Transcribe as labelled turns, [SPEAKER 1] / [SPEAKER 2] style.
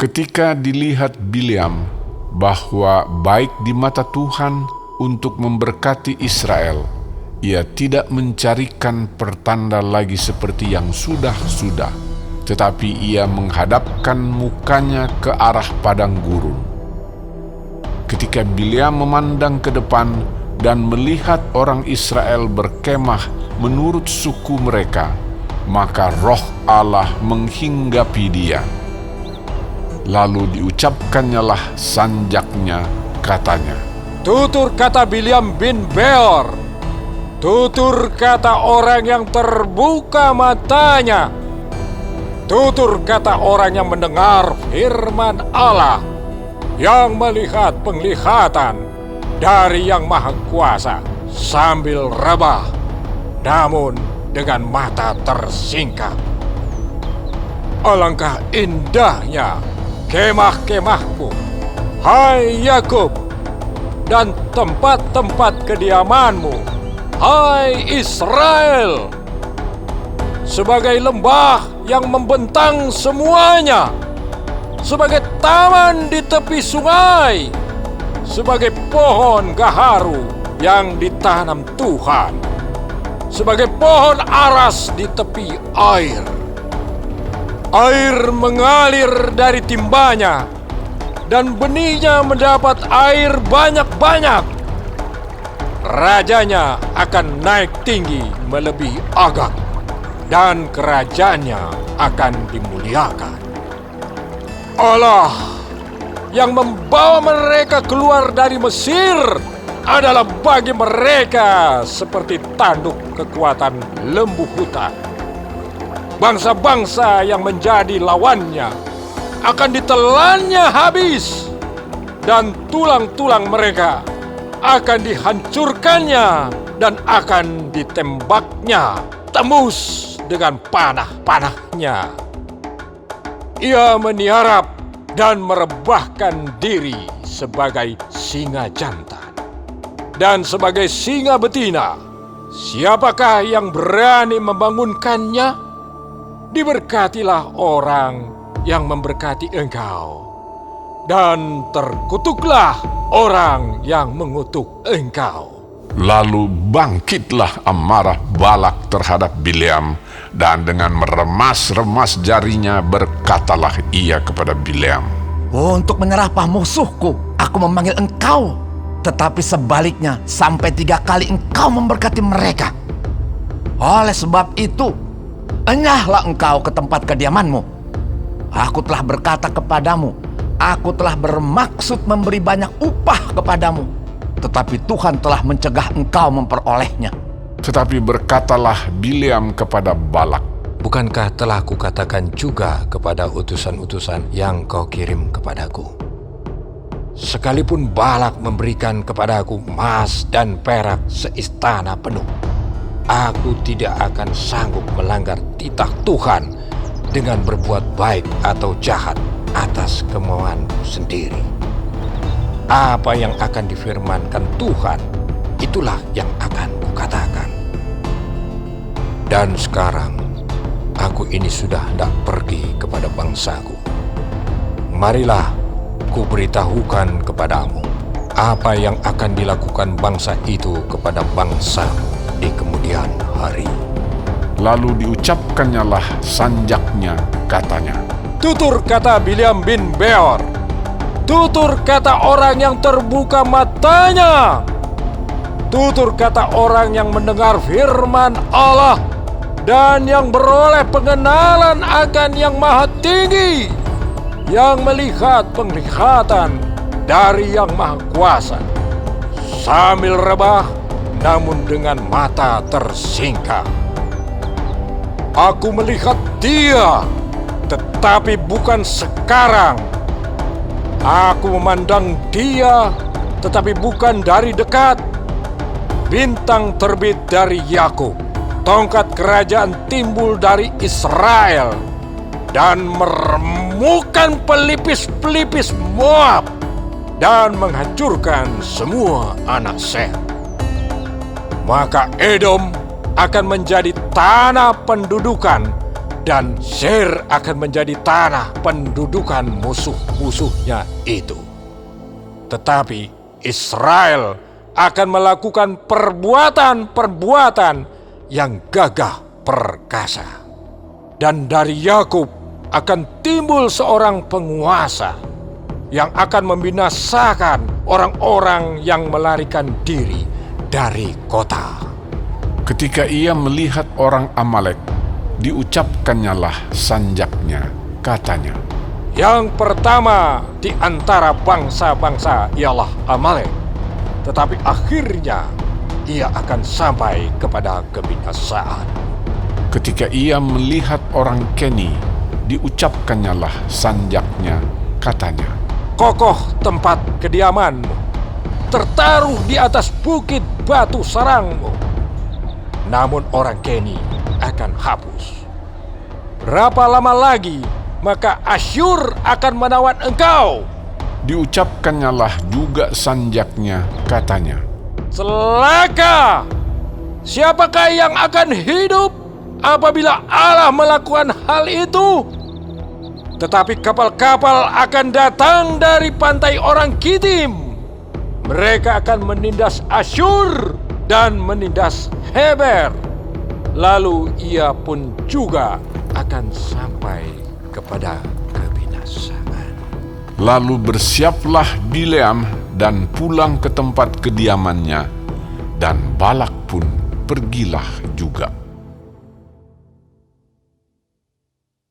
[SPEAKER 1] Ketika dilihat Bileam bahwa baik di mata Tuhan untuk memberkati Israel, ia tidak mencarikan pertanda lagi seperti yang sudah-sudah, tetapi ia menghadapkan mukanya ke arah padang gurun. Ketika Bileam memandang ke depan dan melihat orang Israel berkemah menurut suku mereka, maka roh Allah menghinggapi dia. Lalu diucapkannyalah sanjaknya, katanya,
[SPEAKER 2] "Tutur kata Bileam bin Beor, tutur kata orang yang terbuka matanya, tutur kata orang yang mendengar firman Allah, yang melihat penglihatan dari Yang Maha Kuasa sambil rebah, namun dengan mata tersingkap. Alangkah indahnya kemah-kemahmu, hai Yakub, dan tempat-tempat kediamanmu, hai Israel, sebagai lembah yang membentang semuanya, sebagai taman di tepi sungai, sebagai pohon gaharu yang ditanam Tuhan, sebagai pohon aras di tepi air. Air mengalir dari timbanya, dan benihnya mendapat air banyak-banyak. Rajanya akan naik tinggi melebihi Agag, dan kerajaannya akan dimuliakan. Allah yang membawa mereka keluar dari Mesir adalah bagi mereka seperti tanduk kekuatan lembu hutan. Bangsa-bangsa yang menjadi lawannya akan ditelannya habis, dan tulang-tulang mereka akan dihancurkannya dan akan ditembaknya tembus dengan panah-panahnya. Ia meniarap dan merebahkan diri sebagai singa jantan dan sebagai singa betina. Siapakah yang berani membangunkannya? Diberkatilah orang yang memberkati engkau, dan terkutuklah orang yang mengutuk engkau.
[SPEAKER 1] Lalu bangkitlah amarah Balak terhadap Bileam, dan dengan meremas-remas jarinya berkatalah ia kepada Bileam,
[SPEAKER 3] "Untuk menyerapah musuhku, aku memanggil engkau, tetapi sebaliknya sampai 3 kali engkau memberkati mereka. Oleh sebab itu, enyahlah engkau ke tempat kediamanmu. Aku telah berkata kepadamu, aku telah bermaksud memberi banyak upah kepadamu, tetapi Tuhan telah mencegah engkau memperolehnya."
[SPEAKER 1] Tetapi berkatalah Bileam kepada Balak,
[SPEAKER 2] "Bukankah telah kukatakan juga kepada utusan-utusan yang kau kirim kepadaku? Sekalipun Balak memberikan kepadaku emas dan perak seistana penuh, aku tidak akan sanggup melanggar titah Tuhan dengan berbuat baik atau jahat atas kemauanku sendiri. Apa yang akan difirmankan Tuhan, itulah yang akan kukatakan. Dan sekarang, aku ini sudah hendak pergi kepada bangsaku. Marilah, kuberitahukan kepadamu apa yang akan dilakukan bangsa itu kepada bangsamu di kemudian hari."
[SPEAKER 1] lalu diucapkannyalah sanjaknya, katanya,
[SPEAKER 2] "Tutur kata Bileam bin Beor, tutur kata orang yang terbuka matanya, tutur kata orang yang mendengar firman Allah dan yang beroleh pengenalan akan Yang Maha Tinggi, yang melihat penglihatan dari Yang Maha Kuasa, sambil rebah namun dengan mata tersingkap. Aku melihat dia, tetapi bukan sekarang. Aku memandang dia, tetapi bukan dari dekat. Bintang terbit dari Yakub, tongkat kerajaan timbul dari Israel, dan meremukkan pelipis-pelipis Moab, dan menghancurkan semua anak Sem. Maka Edom akan menjadi tanah pendudukan dan Seir akan menjadi tanah pendudukan musuh-musuhnya itu. Tetapi Israel akan melakukan perbuatan-perbuatan yang gagah perkasa. Dan dari Yakub akan timbul seorang penguasa yang akan membinasakan orang-orang yang melarikan diri dari kota.
[SPEAKER 1] Ketika ia melihat orang Amalek, diucapkannyalah sanjaknya, katanya,
[SPEAKER 2] Yang pertama di antara bangsa-bangsa ialah Amalek, tetapi akhirnya ia akan sampai kepada kebinasaan.
[SPEAKER 1] ketika ia melihat orang Keni, diucapkannyalah sanjaknya, katanya,
[SPEAKER 2] Kokoh tempat kediamanmu, tertaruh di atas bukit batu sarangmu. Namun orang Keni akan hapus. Berapa lama lagi maka Asyur akan menawan engkau?
[SPEAKER 1] diucapkannyalah juga sanjaknya, katanya,
[SPEAKER 2] Celaka! Siapakah yang akan hidup apabila Allah melakukan hal itu? Tetapi kapal-kapal akan datang dari pantai orang Kitim. Mereka akan menindas Asyur dan menindas Heber. Lalu ia pun juga akan sampai kepada kebinasaan.
[SPEAKER 1] Lalu bersiaplah Bileam dan pulang ke tempat kediamannya, dan Balak pun pergilah juga.